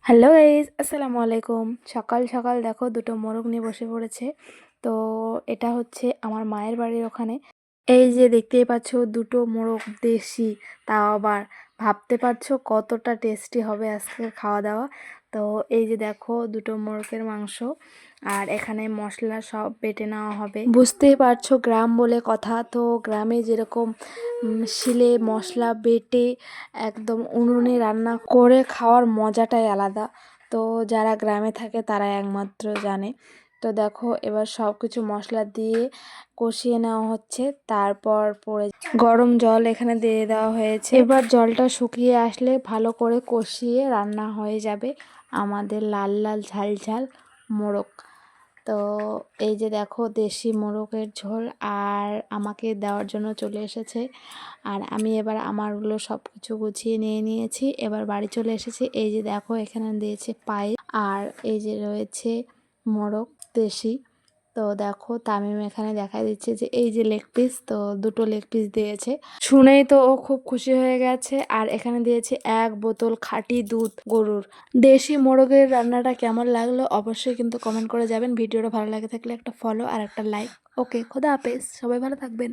Hello guys, আসসালামু আলাইকুম। সকাল সকাল দেখো দুটো মোরগ নিয়ে বসে পড়েছে। তো এটা হচ্ছে আমার মায়ের বাড়ির ওখানে। এই যে দেখতেই পাচ্ছ দুটো মোরগ দেশি, তাও আবার ভাবতে পারছো কতটা টেস্টি হবে আজকের খাওয়া দাওয়া। তো এই যে দেখো দুটো মোরগের মাংস, আর এখানে মশলা সব বেটে নেওয়া হবে। বুঝতেই পারছো গ্রাম বলে কথা, তো গ্রামে যেরকম শিলে মশলা বেটে একদম উনুনে রান্না করে খাওয়ার মজাটাই আলাদা। তো যারা গ্রামে থাকে তারা একমাত্র জানে। তো দেখো এবার সব কিছু মশলা দিয়ে কষিয়ে নেওয়া হচ্ছে, তারপর পরে গরম জল এখানে দিয়ে দেওয়া হয়েছে। এবার জলটা শুকিয়ে আসলে ভালো করে কষিয়ে রান্না হয়ে যাবে আমাদের লাল লাল ঝাল ঝাল মোরগ। তো এই যে দেখো দেশি মোরগের ঝোল আর আমাকে দেওয়ার জন্য চলে এসেছে। আর আমি এবার আমারগুলো সব কিছু গুছিয়ে নিয়ে নিয়েছি, এবার বাড়ি চলে এসেছি। এই যে দেখো এখানে দিয়েছে পায়েস, আর এই যে রয়েছে মোরগ দেশি। তো দেখো তামিম এখানে দেখা দিচ্ছে যে এই যে লেগ পিস, তো দুটো লেগ পিস দিয়েছে। শুনেই তো ও খুব খুশি হয়ে গেছে। আর এখানে দিয়েছে 1 বোতল খাঁটি দুধ গরুর। দেশি মোরগের রান্নাটা কেমন লাগলো অবশ্যই কিন্তু কমেন্ট করে যাবেন। ভিডিওটা ভালো লাগে থাকলে একটা ফলো আর একটা লাইক। ওকে, খোদা হাফেজ, সবাই ভালো থাকবেন।